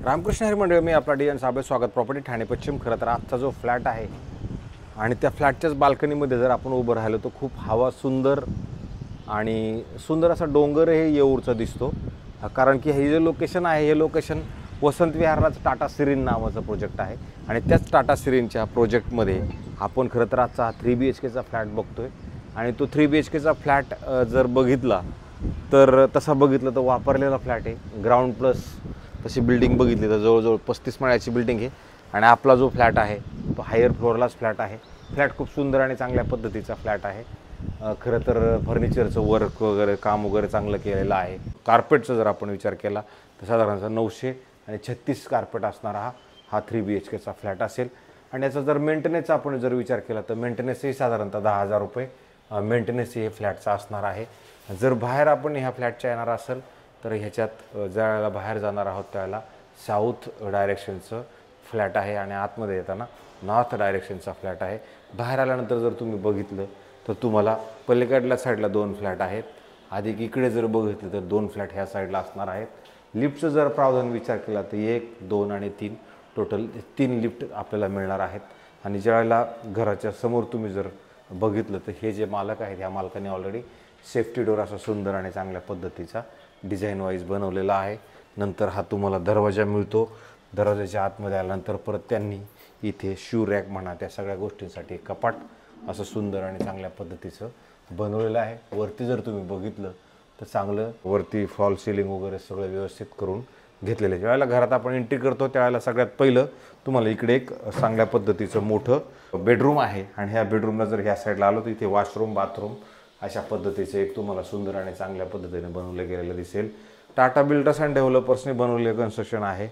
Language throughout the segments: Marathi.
रामकृष्ण हरी मंडळ, मी आपला डी एन साबळे, स्वागत. प्रॉपर्टी ठाणे पश्चिम. खरं तर आजचा जो फ्लॅट आहे आणि त्या फ्लॅटच्याच बाल्कनीमध्ये जर आपण उभं राहिलो तर खूप हवा सुंदर आणि सुंदर असा डोंगर हे येऊरचा दिसतो. कारण की हे जे लोकेशन आहे हे लोकेशन वसंत विहारलाच टाटा सिरीन नावाचं प्रोजेक्ट आहे आणि त्याच टाटा सिरीनच्या प्रोजेक्टमध्ये आपण खरं तर आजचा 3 BHKचा फ्लॅट बघतोय. आणि तो 3 BHKचा फ्लॅट जर बघितला तर तसा बघितलं तर वापरलेला फ्लॅट आहे. ग्राउंड प्लस तशी बिल्डिंग बघितली तर जवळजवळ 35 माळ्याची बिल्डिंग आहे आणि आपला जो फ्लॅट आहे तो हायर फ्लोअरलाच फ्लॅट आहे. फ्लॅट खूप सुंदर आणि चांगल्या पद्धतीचा फ्लॅट आहे. खरं तर फर्निचरचं वर्क वगैरे काम वगैरे चांगलं केलेलं आहे. कार्पेटचा जर आपण विचार केला तर साधारणतः 936 कार्पेट असणारा हा 3 BHKचा फ्लॅट असेल. आणि याचा जर मेंटेनन्सचा आपण जर विचार केला तर मेंटेनन्सही साधारणतः 10,000 रुपये मेंटेनन्स हे फ्लॅटचा असणार आहे. जर बाहेर आपण ह्या फ्लॅटच्या येणार असेल तर ह्याच्यात ज्यावेळेला बाहेर जाणार आहोत त्यावेळेला साऊथ डायरेक्शनचं फ्लॅट आहे आणि आतमध्ये येताना नॉर्थ डायरेक्शनचा फ्लॅट आहे. बाहेर आल्यानंतर जर तुम्ही बघितलं तर तुम्हाला पलीकडल्या साईडला 2 फ्लॅट आहेत. अधिक इकडे जर बघितलं तर 2 फ्लॅट ह्या साईडला असणार आहेत. लिफ्टचं जर प्रावधान विचार केला तर 1, 2 आणि 3 टोटल 3 लिफ्ट आपल्याला मिळणार आहेत. आणि ज्यावेळेला घराच्या समोर तुम्ही जर बघितलं तर हे जे मालक आहेत ह्या मालकाने ऑलरेडी सेफ्टी डोर असा सुंदर आणि चांगल्या पद्धतीचा डिझाईन वाईज बनवलेला आहे. नंतर हा तुम्हाला दरवाजा मिळतो. दरवाजाच्या आतमध्ये आल्यानंतर परत त्यांनी इथे शू रॅक म्हणा त्या सगळ्या गोष्टींसाठी कपाट असं सुंदर आणि चांगल्या पद्धतीचं बनवलेलं आहे. वरती जर तुम्ही बघितलं तर चांगलं वरती फॉल सिलिंग वगैरे सगळं व्यवस्थित करून घेतलेलं आहे. ज्यावेळेला घरात आपण एंट्री करतो त्यावेळेला सगळ्यात पहिलं तुम्हाला इकडे एक चांगल्या पद्धतीचं मोठं बेडरूम आहे आणि ह्या बेडरूमला जर ह्या साईडला आलो तर इथे वॉशरूम बाथरूम अशा पद्धतीचे एक तुम्हाला सुंदर आणि चांगल्या पद्धतीने बनवलं गेलेलं दिसेल. टाटा बिल्डर्स अँड डेव्हलपर्सने बनवलेलं कन्स्ट्रक्शन आहे.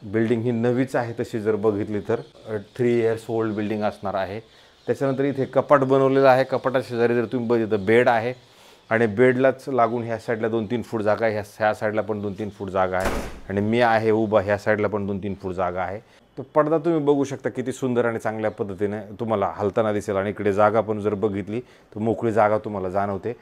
बिल्डिंग ही नवीच आहे तशी जर बघितली तर 3 years ओल्ड बिल्डिंग असणार आहे. त्याच्यानंतर इथे कपाट बनवलेलं आहे. कपाटाच्या शेजारी जर तुम्ही बघितलं तर बेड आहे आणि बेडलाच लागून ह्या साईडला 2-3 फूट जागा आहे. ह्या साईडला पण 2-3 फूट जागा आहे आणि मी आहे उभा ह्या साईडला पण 2-3 फूट जागा आहे. तो पडदा तुम्ही बघू शकता किती सुंदर आणि चांगल्या पद्धतीने तुम्हाला हलताना दिसेल. आणि इकडे जागा पण जर बघितली तर मोकळी जागा तुम्हाला जाणवते.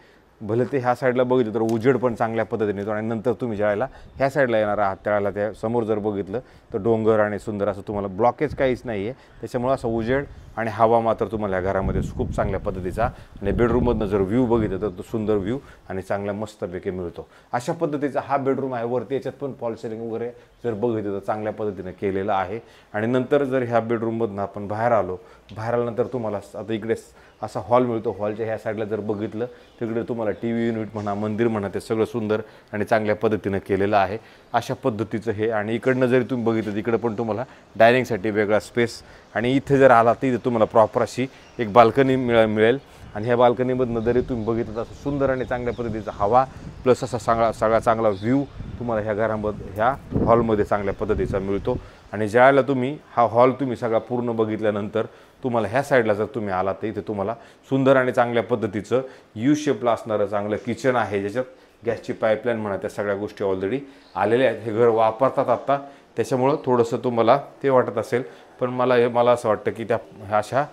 भले ते ह्या साईडला बघितलं तर उजेड पण चांगल्या पद्धतीने येतो. आणि नंतर तुम्ही ज्यावेळेला ह्या साईडला येणार आहात त्यावेळेला त्या समोर जर बघितलं तर डोंगर आणि सुंदर असं तुम्हाला ब्लॉकेज काहीच नाही आहे. त्याच्यामुळं असं उजेड आणि हवा मात्र तुम्हाला या घरामध्ये खूप चांगल्या पद्धतीचा आणि बेडरूममधनं जर व्ह्यू बघितलं तर तो सुंदर व्ह्यू आणि चांगला मस्तपैकी मिळतो. अशा पद्धतीचा हा बेडरूम आहे. वरती याच्यात पण फॉल सिलिंग वगैरे जर बघितलं तर चांगल्या पद्धतीने केलेलं आहे. आणि नंतर जर ह्या बेडरूममधनं आपण बाहेर आलो, बाहेर आल्यानंतर तुम्हाला आता इकडे असा हॉल मिळतो. हॉलच्या ह्या साईडला जर बघितलं तिकडे तुम्हाला TV युनिट म्हणा मंदिर म्हणा ते सगळं सुंदर आणि चांगल्या पद्धतीनं केलेलं आहे. अशा पद्धतीचं हे. आणि इकडनं जरी तुम्ही बघितलं तिकडं पण तुम्हाला डायनिंगसाठी वेगळा स्पेस आणि इथे जर आला तर इथे तुम्हाला प्रॉपर अशी एक बाल्कनी मिळेल. आणि ह्या बाल्कनीमधनं जरी तुम्ही बघितलं तर असं सुंदर आणि चांगल्या पद्धतीचा हवा प्लस असा सगळा चांगला व्ह्यू तुम्हाला ह्या घरामध्ये ह्या हॉलमध्ये चांगल्या पद्धतीचा मिळतो. आणि ज्यावेळेला तुम्ही हा हॉल तुम्ही सगळा पूर्ण बघितल्यानंतर तुम्हाला ह्या साईडला जर तुम्ही आलात तर इथे तुम्हाला सुंदर आणि चांगल्या पद्धतीचं यू शेपला असणारं चांगलं किचन आहे. ज्याच्यात गॅसची पाईपलाईन म्हणा त्या सगळ्या गोष्टी ऑलरेडी आलेल्या आहेत. हे घर वापरतात आत्ता त्याच्यामुळं थोडंसं तुम्हाला ते वाटत असेल पण मला असं वाटतं की त्या अशा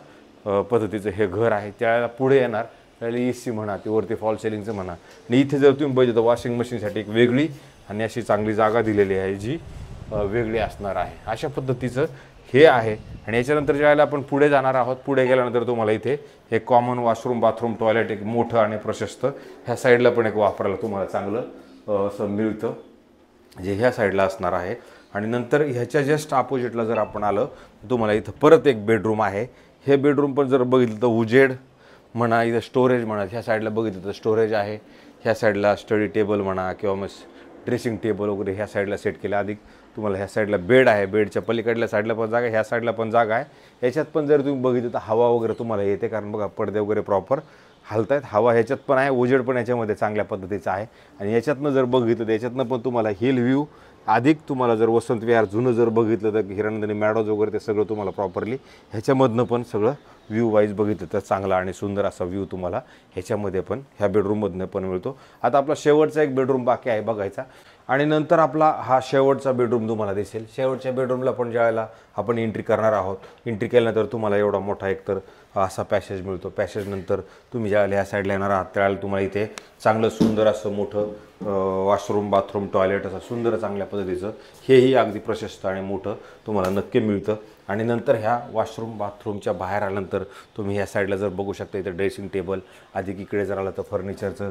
पद्धतीचं हे घर आहे. त्यावेळेला पुढे येणार त्यावेळेला AC म्हणा ते वरती फॉल सिलिंगचं म्हणा. आणि इथे जर तुम्ही बघितलं तर वॉशिंग मशीनसाठी एक वेगळी आणि अशी चांगली जागा दिलेली आहे जी वेगळी असणार आहे. अशा पद्धतीचं हे आहे. आणि याच्यानंतर ज्यावेळेला आपण पुढे जाणार आहोत पुढे गेल्यानंतर तुम्हाला इथे एक कॉमन वॉशरूम बाथरूम टॉयलेट एक मोठं आणि प्रशस्त ह्या साईडला पण एक वापरायला तुम्हाला चांगलं असं मिळतं जे ह्या साईडला असणार आहे. आणि नंतर ह्याच्या जस्ट अपोजिटला जर आपण आलं तर तुम्हाला इथं परत एक बेडरूम आहे. हे बेडरूम पण जर बघितलं तर उजेड म्हणा इथं स्टोरेज म्हणा ह्या साईडला बघितलं तर स्टोरेज आहे. ह्या साईडला स्टडी टेबल म्हणा किंवा मग ड्रेसिंग टेबल वगैरे ह्या साईडला सेट केलं. अधिक तुम्हाला ह्या साईडला बेड आहे. बेडच्या पलीकडल्या साईडला पण जागा ह्या साईडला पण जागा आहे. याच्यात पण जर तुम्ही बघितलं तर हवा वगैरे तुम्हाला येते कारण बघा पडदे वगैरे प्रॉपर हलत आहेत. हवा ह्याच्यात पण आहे. उजेड पण याच्यामध्ये चांगल्या पद्धतीचा आहे. आणि याच्यातनं जर बघितलं तर याच्यातनं पण तुम्हाला हिल व्ह्यू अधिक तुम्हाला जर वसंत विहार जुनं जर बघितलं तर हिरानंदिनी मॅडोज वगैरे ते सगळं तुम्हाला प्रॉपरली ह्याच्यामधनं पण सगळं व्ह्यू वाईज बघितलं तर चांगला आणि सुंदर असा व्ह्यू तुम्हाला ह्याच्यामध्ये पण ह्या बेडरूममधनं पण मिळतो. आता आपला शेवटचा एक बेडरूम बाकी आहे बघायचा. आणि नंतर आपला हा शेवटचा बेडरूम तुम्हाला दिसेल। शेवटच्या बेडरूमला पण ज्यावेळेला आपण एंट्री करणार आहोत, एंट्री केल्यानंतर तुम्हाला एवढा मोठा एकतर असा पॅसेज मिळतो। पॅसेज नंतर तुम्ही ज्यावेळेला ह्या साईडला येणार आहात त्यावेळेला तुम्हाला इथे चांगलं सुंदर असं मोठं वॉशरूम, बाथरूम, टॉयलेट असं सुंदर चांगल्या पद्धतीचं हेही अगदी प्रशस्त आणि मोठं तुम्हाला नक्की मिळतं। आणि नंतर ह्या वॉशरूम बाथरूमच्या बाहेर आल्यानंतर तुम्ही ह्या साईडला जर बघू शकता, इथं ड्रेसिंग टेबल, अधिक इकडे जर आलं तर फर्निचरचं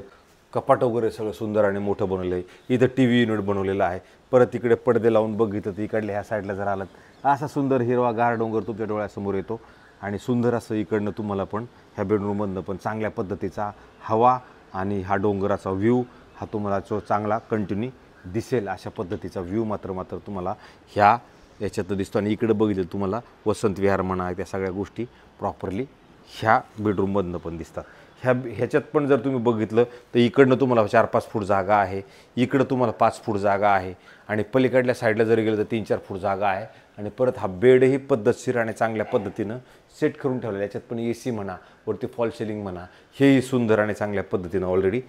कपाट वगैरे सगळं सुंदर आणि मोठं बनवलं आहे। इथं टी व्ही युनिट बनवलेलं आहे। परत इकडे पडदे लावून बघितलं तर इकडल्या ह्या साईडला जर आलात असा सुंदर हिरवागार डोंगर तुमच्या डोळ्यासमोर येतो आणि सुंदर असं इकडनं तुम्हाला पण ह्या बेडरूममधनं पण चांगल्या पद्धतीचा हवा आणि हा डोंगराचा व्ह्यू हा तुम्हाला जो चांगला कंटिन्यू दिसेल अशा पद्धतीचा व्ह्यू मात्र तुम्हाला ह्या याच्यात दिसतो। आणि इकडे बघितलं तुम्हाला वसंत विहार म्हणा, त्या सगळ्या गोष्टी प्रॉपरली ह्या बेडरूममधनं पण दिसतात। ह्याच्यात पण जर तुम्ही बघितलं तर इकडनं तुम्हाला 4-5 फूट जागा आहे, इकडं तुम्हाला 5 फूट जागा आहे आणि पलीकडल्या साईडला जर गेलं तर 3-4 फूट जागा आहे। आणि परत हा बेडही पद्धतशीर आणि चांगल्या पद्धतीनं सेट करून ठेवलेला। याच्यात पण AC म्हणा, वरती फॉल सिलिंग म्हणा, हेही सुंदर आणि चांगल्या पद्धतीनं ऑलरेडी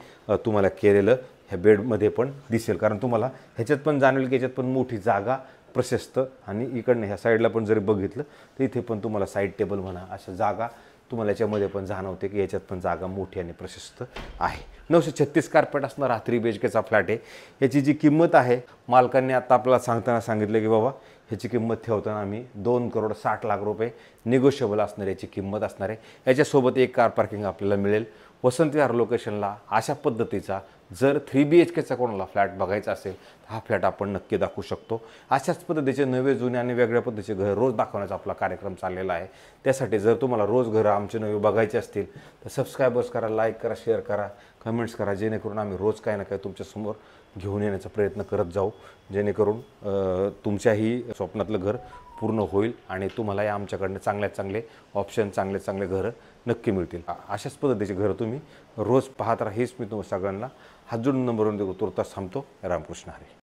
तुम्हाला केलेलं ह्या बेडमध्ये पण दिसेल। कारण तुम्हाला ह्याच्यात पण जाणवेल की ह्याच्यात पण मोठी जागा, प्रशस्त, आणि इकडनं ह्या साईडला पण जरी बघितलं तर इथे पण तुम्हाला साईड टेबल म्हणा अशा जागा तुम्हाला याच्यामध्ये पण जाणवते की याच्यात पण जागा मोठी आणि प्रशस्त आहे। 936 कार्पेट असणारा 3 BHKचा फ्लॅट आहे। याची जी किंमत आहे, मालकांनी आता आपल्याला सांगताना सांगितलं की बाबा ह्याची किंमत ठेवताना आम्ही 2,60,00,000 रुपये निगोशिएबल असणार याची किंमत असणार आहे। याच्यासोबत एक कार पार्किंग आपल्याला मिळेल। वसंत विहार लोकेशनला अशा पद्धतीचा जर 3 BHKचा कोणाला फ्लॅट बघायचा असेल तर हा फ्लॅट आपण नक्की दाखवू शकतो। अशाच पद्धतीचे नवे, जुने आणि वेगळ्या पद्धतीचे घर रोज दाखवण्याचा आपला कार्यक्रम चाललेला आहे। त्यासाठी जर तुम्हाला रोज घरं आमचे नवे बघायचे असतील तर सबस्क्राईबर्स करा, लाईक करा, शेअर करा, कमेंट्स करा, जेणेकरून आम्ही रोज काही ना काही तुमच्यासमोर घेऊन येण्याचा प्रयत्न करत जाऊ, जेणेकरून तुमच्याही स्वप्नातलं घर पूर्ण होईल आणि तुम्हाला या आमच्याकडनं चांगल्यात चांगले ऑप्शन, चांगले घरं नक्की मिळतील। अशाच पद्धतीचे घरं तुम्ही रोज पाहत राहा, हेच मी तुम्हाला सगळ्यांना हात जोडून नंबरवरून देतो। तुर्तास थांबतो। रामकृष्ण हरी।